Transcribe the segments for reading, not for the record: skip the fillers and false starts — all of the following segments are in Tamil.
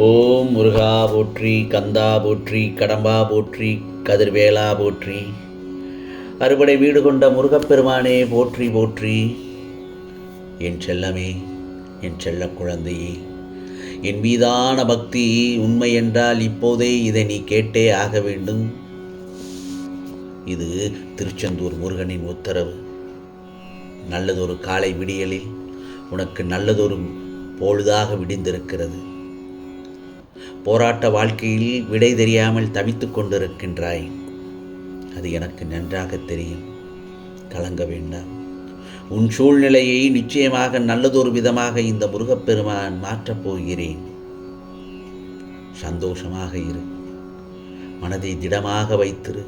ஓம் முருகா போற்றி, கந்தா போற்றி, கடம்பா போற்றி, கதிர்வேலா போற்றி. அறுபடை வீடு கொண்ட முருகப்பெருமானே போற்றி போற்றி. என் செல்லமே, என் செல்ல குழந்தையே, என் மீதான பக்தி உண்மை என்றால் இப்போதே இதை நீ கேட்டே ஆக வேண்டும். இது திருச்செந்தூர் முருகனின் உத்தரவு. நல்லதொரு காலை விடியலில் உனக்கு நல்லதொரு பொழுதாக விடிந்திருக்கிறது. போராட்ட வாழ்க்கையில் விடை தெரியாமல் தவித்துக் கொண்டிருக்கின்றாய். அது எனக்கு நன்றாக தெரியும். கலங்க வேண்டாம். உன் சூழ்நிலையை நிச்சயமாக நல்லதொரு விதமாக இந்த முருகப்பெருமான் மாற்றப் போகிறேன். சந்தோஷமாக இரு. மனதை திடமாக வைத்திரு.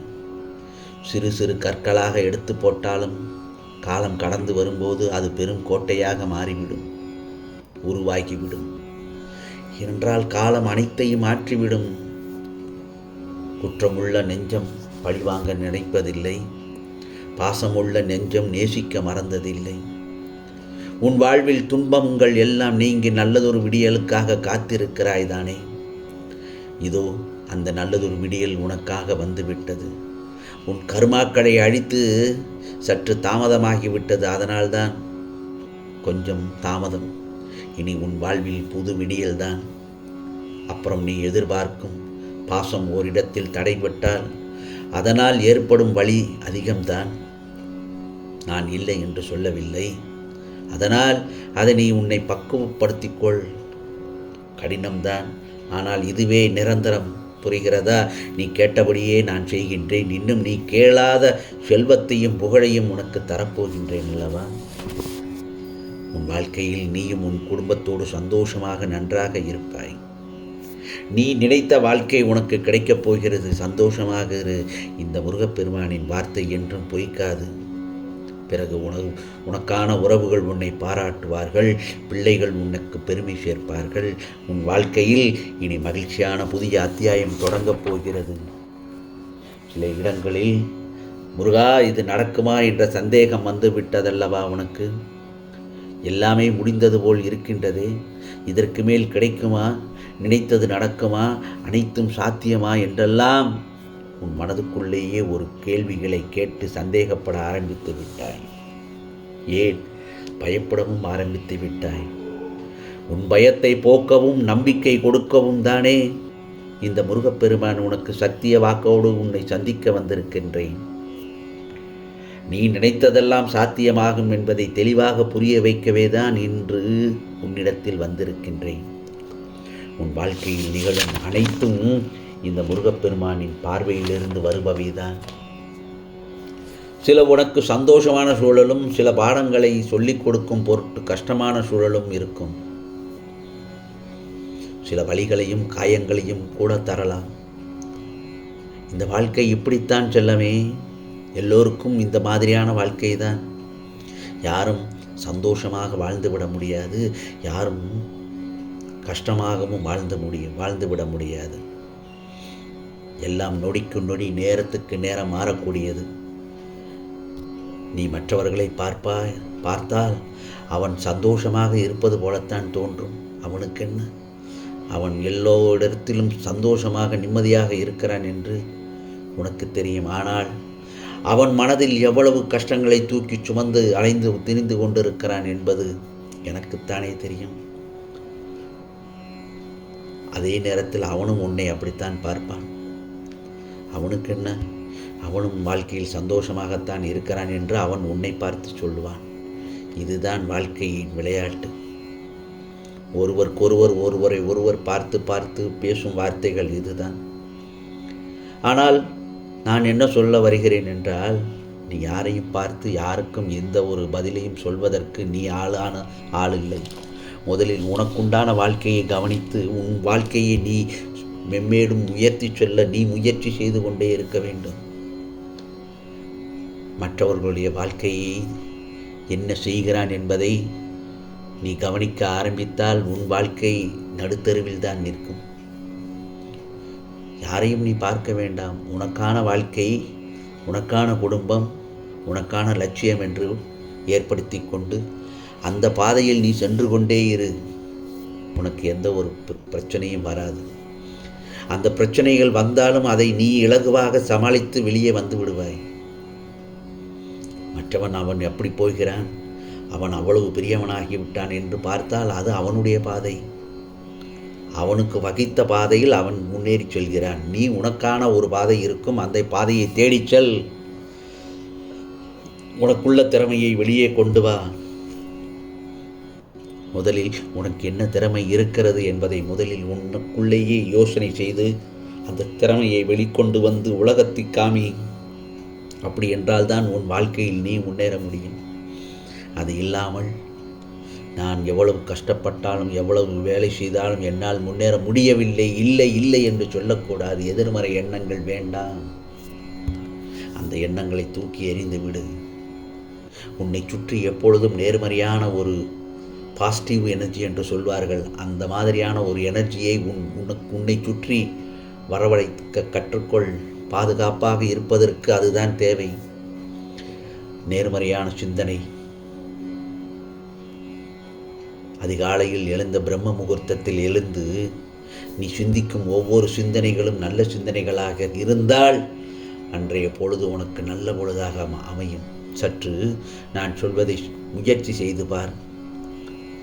சிறு சிறு கற்களாக எடுத்து போட்டாலும் காலம் கடந்து வரும்போது அது பெரும் கோட்டையாக மாறிவிடும், உருவாகிவிடும். என்றால் காலம் அனைத்தையும் மாற்றிவிடும். குற்றமுள்ள நெஞ்சம் பழிவாங்க நினைப்பதில்லை. பாசமுள்ள நெஞ்சம் நேசிக்க மறந்ததில்லை. உன் வாழ்வில் துன்பங்கள் எல்லாம் நீங்கி நல்லதொரு விடியலுக்காக காத்திருக்கிறாய் தானே? இதோ அந்த நல்லதொரு விடியல் உனக்காக வந்துவிட்டது. உன் கர்மாக்களை அழித்து சற்று தாமதமாகிவிட்டது. அதனால்தான் கொஞ்சம் தாமதம். இனி உன் வாழ்வில் புது விடியல்தான். அப்புறம் நீ எதிர்பார்க்கும் பாசம் ஓரிடத்தில் தடைபட்டால் அதனால் ஏற்படும் வலி அதிகம்தான். நான் இல்லை என்று சொல்லவில்லை. அதனால் அதை நீ உன்னை பக்குவப்படுத்திக்கொள். கடினம்தான், ஆனால் இதுவே நிரந்தரம். புரிகிறதா? நீ கேட்டபடியே நான் செய்கின்றேன். இன்னும் நீ கேளாத செல்வத்தையும் புகழையும் உனக்கு தரப்போகின்றேன் அல்லவா? உன் வாழ்க்கையில் நீயும் உன் குடும்பத்தோடு சந்தோஷமாக நன்றாக இருப்பாய். நீ நினைத்த வாழ்க்கை உனக்கு கிடைக்கப் போகிறது. சந்தோஷமாக இரு. இந்த முருகப்பெருமானின் வார்த்தை என்றும் பொய்க்காது. பிறகு உனக்கான உறவுகள் உன்னை பாராட்டுவார்கள். பிள்ளைகள் உனக்கு பெருமை சேர்ப்பார்கள். உன் வாழ்க்கையில் இனி மகிழ்ச்சியான புதிய அத்தியாயம் தொடங்கப் போகிறது. சில இடங்களில் முருகா இது நடக்குமா என்ற சந்தேகம் வந்து விட்டதல்லவா உனக்கு? எல்லாமே முடிந்தது போல் இருக்கின்றதே, இதற்கு மேல் கிடைக்குமா? நினைத்தது நடக்குமா? அனைத்தும் சாத்தியமா என்றெல்லாம் உன் மனதுக்குள்ளேயே ஒரு கேள்விகளை கேட்டு சந்தேகப்பட ஆரம்பித்து விட்டாய். ஏன் பயப்படவும் ஆரம்பித்து விட்டாய்? உன் பயத்தை போக்கவும் நம்பிக்கை கொடுக்கவும் தானே இந்த முருகப்பெருமான் உனக்கு சத்திய வாக்கோடு உன்னை சந்திக்க வந்திருக்கின்றேன். நீ நினைத்ததெல்லாம் சாத்தியமாகும் என்பதை தெளிவாக புரிய வைக்கவே தான் இன்று உன்னிடத்தில் வந்திருக்கின்றேன். உன் வாழ்க்கையில் நிகழும் அனைத்தும் இந்த முருகப்பெருமானின் பார்வையிலிருந்து வருபவைதான். சில உனக்கு சந்தோஷமான சூழலும் சில பாடங்களை சொல்லிக் கொடுக்கும் பொருட்டு கஷ்டமான சூழலும் இருக்கும். சில வலிகளையும் காயங்களையும் கூட தரலாம். இந்த வாழ்க்கை இப்படித்தான் செல்லமே. எல்லோருக்கும் இந்த மாதிரியான வாழ்க்கை தான். யாரும் சந்தோஷமாக வாழ்ந்துவிட முடியாது. யாரும் கஷ்டமாகவும் வாழ்ந்துவிட முடியாது. எல்லாம் நொடிக்கு நொடி, நேரத்துக்கு நேரம் மாறக்கூடியது. நீ மற்றவர்களை பார்த்தால் அவன் சந்தோஷமாக இருப்பது போலத்தான் தோன்றும். அவனுக்கு என்ன? அவன் எல்லோரிடத்திலும் சந்தோஷமாக நிம்மதியாக இருக்கிறான் என்று உனக்கு தெரியும். ஆனால் அவன் மனதில் எவ்வளவு கஷ்டங்களை தூக்கி சுமந்து அலைந்து திரிந்து கொண்டிருக்கிறான் என்பது எனக்குத்தானே தெரியும். அதே நேரத்தில் அவனும் உன்னை அப்படித்தான் பார்ப்பான். அவனுக்கு என்ன? அவனும் வாழ்க்கையில் சந்தோஷமாகத்தான் இருக்கிறான் என்று அவன் உன்னை பார்த்து சொல்லுவான். இதுதான் வாழ்க்கையின் விளையாட்டு. ஒருவரை பார்த்து பார்த்து பேசும் வார்த்தைகள் இதுதான். ஆனால் நான் என்ன சொல்ல வருகிறேன் என்றால், நீ யாரையும் பார்த்து யாருக்கும் எந்த ஒரு பதிலையும் சொல்வதற்கு நீ ஆள் இல்லை. முதலில் உனக்குண்டான வாழ்க்கையை கவனித்து உன் வாழ்க்கையை நீ மென்மேலும் உயர்த்தி செல்ல நீ முயற்சி செய்து கொண்டே இருக்க வேண்டும். மற்றவர்களுடைய வாழ்க்கையை என்ன செய்கிறான் என்பதை நீ கவனிக்க ஆரம்பித்தால் உன் வாழ்க்கை நடுத்தருவில் தான் நிற்கும். யாரையும் நீ பார்க்க வேண்டாம். உனக்கான வாழ்க்கை, உனக்கான குடும்பம், உனக்கான லட்சியம் என்று ஏற்படுத்தி கொண்டு அந்த பாதையில் நீ சென்று கொண்டே இரு. உனக்கு எந்த ஒரு பிரச்சனையும் வராது. அந்த பிரச்சனைகள் வந்தாலும் அதை நீ இலகுவாக சமாளித்து வெளியே வந்து விடுவாய். மற்றவன் அவன் எப்படி போகிறான், அவன் அவ்வளவு பெரியவனாகிவிட்டான் என்று பார்த்தால் அது அவனுடைய பாதை. அவனுக்கு வகித்த பாதையில் அவன் முன்னேறி செல்கிறான். நீ உனக்கான ஒரு பாதை இருக்கும், அந்த பாதையை தேடிச் செல். உனக்குள்ள திறமையை வெளியே கொண்டு வா. முதலில் உனக்கு என்ன திறமை இருக்கிறது என்பதை முதலில் உனக்குள்ளேயே யோசனை செய்து அந்த திறமையை வெளிக்கொண்டு வந்து உலகத்தை காமி. அப்படி என்றால் தான் உன் வாழ்க்கையில் நீ முன்னேற முடியும். அது இல்லாமல் நான் எவ்வளவு கஷ்டப்பட்டாலும் எவ்வளவு வேலை செய்தாலும் என்னால் முன்னேற முடியவில்லை, இல்லை இல்லை என்று சொல்லக்கூடாது. எதிர்மறை எண்ணங்கள் வேண்டாம். அந்த எண்ணங்களை தூக்கி எறிந்து விடு. உன்னை சுற்றி எப்பொழுதும் நேர்மறையான ஒரு பாசிட்டிவ் எனர்ஜி என்று சொல்வார்கள். அந்த மாதிரியான ஒரு எனர்ஜியை உன்னை சுற்றி வரவழைக்க கற்றுக்கொள். பாதுகாப்பாக இருப்பதற்கு அதுதான் தேவை. நேர்மறையான சிந்தனை. அதிகாலையில் எழுந்த பிரம்ம முகூர்த்தத்தில் எழுந்து நீ சிந்திக்கும் ஒவ்வொரு சிந்தனைகளும் நல்ல சிந்தனைகளாக இருந்தால் அன்றைய பொழுது உனக்கு நல்ல பொழுதாக அமையும். சற்று நான் சொல்வதை முயற்சி செய்து பார்.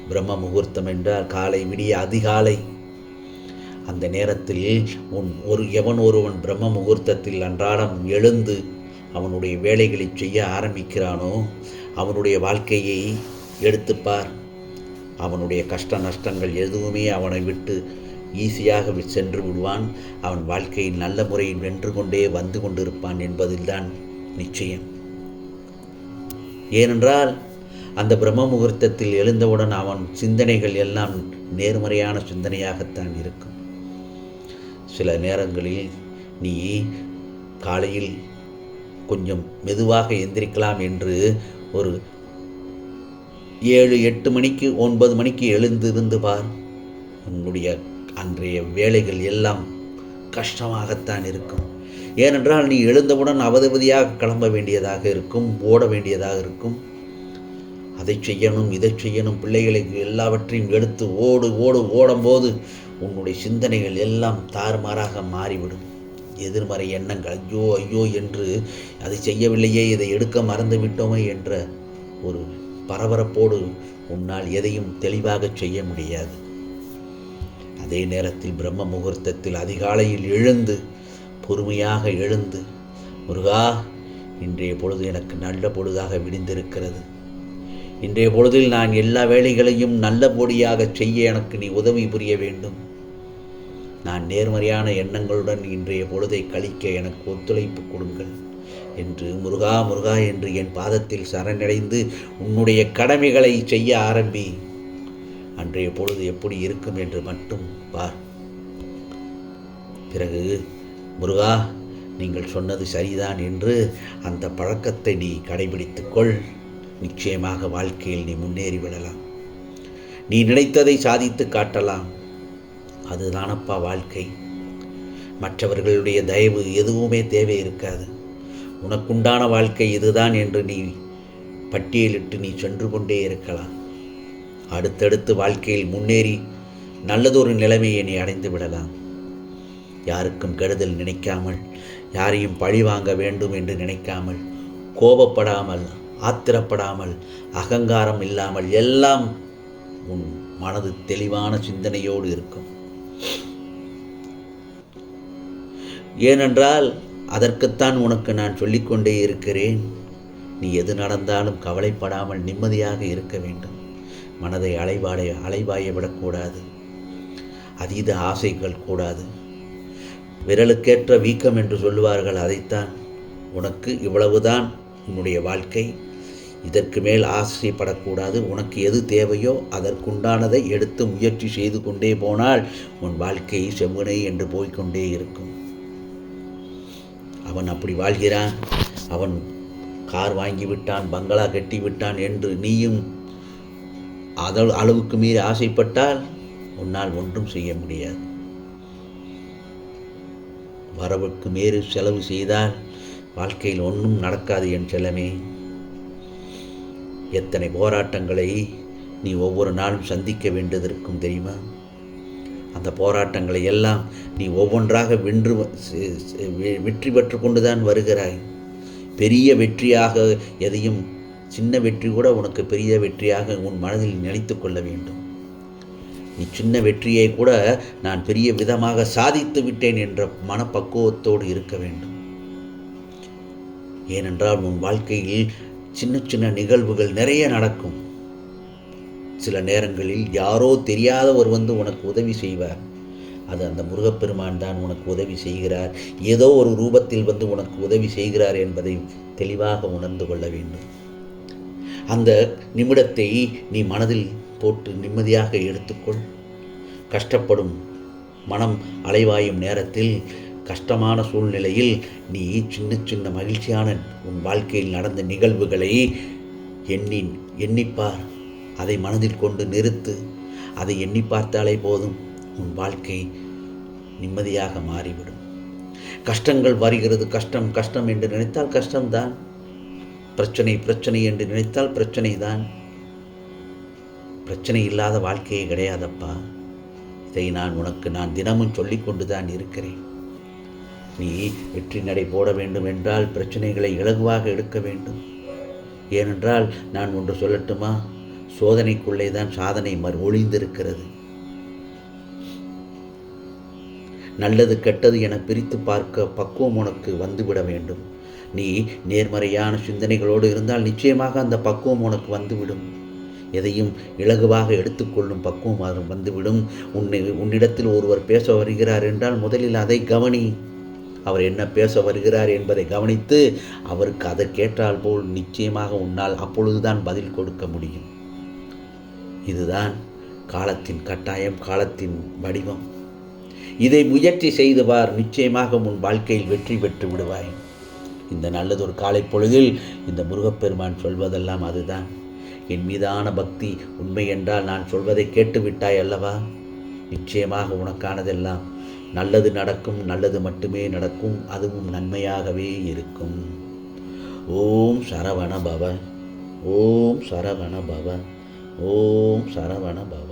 பிரம்ம முகூர்த்தம் என்றால் காலை விடிய அதிகாலை. அந்த நேரத்தில் எவன் ஒருவன் பிரம்ம முகூர்த்தத்தில் அன்றாடம் எழுந்து அவனுடைய வேலைகளை செய்ய ஆரம்பிக்கிறானோ அவனுடைய வாழ்க்கையை எடுத்துப்பார். அவனுடைய கஷ்ட நஷ்டங்கள் எதுவுமே அவனை விட்டு ஈஸியாக சென்று விடுவான். அவன் வாழ்க்கையில் நல்ல முறையில் வென்று கொண்டே வந்து கொண்டிருப்பான் என்பதில்தான் நிச்சயம். ஏனென்றால் அந்த பிரம்ம முகூர்த்தத்தில் எழுந்தவுடன் அவன் சிந்தனைகள் எல்லாம் நேர்மறையான சிந்தனையாகத்தான் இருக்கும். சில நேரங்களில் நீ காலையில் கொஞ்சம் மெதுவாக எந்திரிக்கலாம் என்று ஒரு 7, 8 மணிக்கு 9 மணிக்கு எழுந்திருந்து பார். உன்னுடைய அன்றைய வேலைகள் எல்லாம் கஷ்டமாகத்தான் இருக்கும். ஏனென்றால் நீ எழுந்தவுடன் அவதியாக கிளம்ப வேண்டியதாக இருக்கும், ஓட வேண்டியதாக இருக்கும். அதை செய்யணும், இதை செய்யணும், பிள்ளைகளுக்கு எல்லாவற்றையும் எடுத்து ஓடும்போது உன்னுடைய சிந்தனைகள் எல்லாம் தாறுமாறாக மாறிவிடும். எதிர்மறை எண்ணங்கள், ஐயோ ஐயோ என்று அதை செய்யவில்லையே, இதை எடுக்க மறந்து விட்டோமே என்ற ஒரு பரபரப்போடு உன்னால் எதையும் தெளிவாக செய்ய முடியாது. அதே நேரத்தில் பிரம்ம முகூர்த்தத்தில் அதிகாலையில் எழுந்து பொறுமையாக எழுந்து, முருகா, இன்றைய பொழுது எனக்கு நல்ல பொழுதாக விடிந்திருக்கிறது. இன்றைய பொழுதில் நான் எல்லா வேலைகளையும் நல்லபடியாக செய்ய எனக்கு நீ உதவி புரிய வேண்டும். நான் நேர்மறையான எண்ணங்களுடன் இன்றைய பொழுதை கழிக்க எனக்கு ஒத்துழைப்பு கொடுங்கள் என்று முருகா முருகா என்று என் பாதத்தில் சரணடைந்து உன்னுடைய கடமைகளை செய்ய ஆரம்பி. அன்றைய பொழுது எப்படி இருக்கும் என்று மட்டும் பார். பிறகு முருகா, நீங்கள் சொன்னது சரிதான் என்று அந்த பழக்கத்தை நீ கடைபிடித்துக்கொள். நிச்சயமாக வாழ்க்கையில் நீ முன்னேறி விடலாம். நீ நினைத்ததை சாதித்து காட்டலாம். அதுதானப்பா வாழ்க்கை. மற்றவர்களுடைய தயவு எதுவுமே தேவை இருக்காது. உனக்குண்டான வாழ்க்கை இதுதான் என்று நீ பட்டியலிட்டு நீ சென்று கொண்டே இருக்கலாம். அடுத்தடுத்து வாழ்க்கையில் முன்னேறி நல்லதொரு நிலைமையை நீ அடைந்து விடலாம். யாருக்கும் கெடுதல் நினைக்காமல், யாரையும் பழி வாங்க வேண்டும் என்று நினைக்காமல், கோபப்படாமல், ஆத்திரப்படாமல், அகங்காரம் இல்லாமல், எல்லாம் உன் மனது தெளிவான சிந்தனையோடு இருக்கும். ஏனென்றால் அதற்குத்தான் உனக்கு நான் சொல்லிக்கொண்டே இருக்கிறேன். நீ எது நடந்தாலும் கவலைப்படாமல் நிம்மதியாக இருக்க வேண்டும். மனதை அலைபாய விடக்கூடாது. அதீத ஆசைகள் கூடாது. விரலுக்கேற்ற வீக்கம் என்று சொல்லுவார்கள். அதைத்தான். உனக்கு இவ்வளவுதான் உன்னுடைய வாழ்க்கை. இதற்கு மேல் ஆசைப்படக்கூடாது. உனக்கு எது தேவையோ அதற்குண்டானதை எடுத்து முயற்சி செய்து கொண்டே போனால் உன் வாழ்க்கை செவ்வனை என்று போய்கொண்டே இருக்கும். அவன் அப்படி வாழ்கிறான், அவன் கார் வாங்கிவிட்டான், பங்களா கட்டிவிட்டான் என்று நீயும் அளவுக்கு மீறி ஆசைப்பட்டால் உன்னால் ஒன்றும் செய்ய முடியாது. வரவுக்கு மீறி செலவு செய்தால் வாழ்க்கையில் ஒன்றும் நடக்காது என் செல்லமே. எத்தனை போராட்டங்களை நீ ஒவ்வொரு நாளும் சந்திக்க வேண்டியதற்கும் தெரியுமா? அந்த போராட்டங்களை எல்லாம் நீ ஒவ்வொன்றாக வெற்றி பெற்று கொண்டுதான் வருகிறாய். பெரிய வெற்றியாக எதையும், சின்ன வெற்றி கூட உனக்கு பெரிய வெற்றியாக உன் மனதில் நினைத்து கொள்ள வேண்டும். நீ சின்ன வெற்றியை கூட நான் பெரிய விதமாக சாதித்து விட்டேன் என்ற மனப்பக்குவத்தோடு இருக்க வேண்டும். ஏனென்றால் உன் வாழ்க்கையில் சின்ன சின்ன நிகழ்வுகள் நிறைய நடக்கும். சில நேரங்களில் யாரோ தெரியாதவர் வந்து உனக்கு உதவி செய்வார். அது அந்த முருகப்பெருமான் தான் உனக்கு உதவி செய்கிறார், ஏதோ ஒரு ரூபத்தில் வந்து உனக்கு உதவி செய்கிறார் என்பதை தெளிவாக உணர்ந்து கொள்ள வேண்டும். அந்த நிமிடத்தை நீ மனதில் போட்டு நிம்மதியாக எடுத்துக்கொள். கஷ்டப்படும் மனம் அலைவாயும் நேரத்தில், கஷ்டமான சூழ்நிலையில் நீ சின்ன சின்ன மகிழ்ச்சியான உன் வாழ்க்கையில் நடந்த நிகழ்வுகளை எண்ணிப்பார். அதை மனதில் கொண்டு நிறுத்து. அதை எண்ணி பார்த்தாலே போதும், உன் வாழ்க்கை நிம்மதியாக மாறிவிடும். கஷ்டங்கள் வருகிறது, கஷ்டம் கஷ்டம் என்று நினைத்தால் கஷ்டம்தான். பிரச்சனை பிரச்சனை என்று நினைத்தால் பிரச்சனை தான். பிரச்சனை இல்லாத வாழ்க்கையே கிடையாதப்பா. இதை நான் தினமும் சொல்லிக்கொண்டு தான் இருக்கிறேன். நீ வெற்றி நடை போட வேண்டும் என்றால் பிரச்சனைகளை இலகுவாக எடுக்க வேண்டும். ஏனென்றால் நான் ஒன்று சொல்லட்டுமா, சோதனைக்குள்ளே தான் சாதனை ஒளிந்திருக்கிறது. நல்லது கெட்டது என பிரித்து பார்க்க பக்குவம் உனக்கு வந்துவிட வேண்டும். நீ நேர்மறையான சிந்தனைகளோடு இருந்தால் நிச்சயமாக அந்த பக்குவம் உனக்கு வந்துவிடும். எதையும் இலகுவாக எடுத்துக்கொள்ளும் பக்குவம் வந்துவிடும். உன்னிடத்தில் ஒருவர் பேச வருகிறார் என்றால் முதலில் அதை கவனி. அவர் என்ன பேச வருகிறார் என்பதை கவனித்து அவருக்கு அதற்கேற்றால் போல் நிச்சயமாக உன்னால் அப்பொழுதுதான் பதில் கொடுக்க முடியும். இதுதான் காலத்தின் கட்டாயம், காலத்தின் வடிவம். இதை முயற்சி செய்து பார், நிச்சயமாக உன் வாழ்க்கையில் வெற்றி பெற்று விடுவாய். இந்த நல்லதொரு காலை பொழுதில் இந்த முருகப்பெருமான் சொல்வதெல்லாம் அதுதான். என் மீதான பக்தி உண்மை என்றால் நான் சொல்வதை கேட்டுவிட்டாய் அல்லவா? நிச்சயமாக உனக்கானதெல்லாம் நல்லது நடக்கும், நல்லது மட்டுமே நடக்கும், அதுவும் நன்மையாகவே இருக்கும். ஓம் சரவண பவ, ஓம் சரவண பவ, ஓம் சரவண பவ.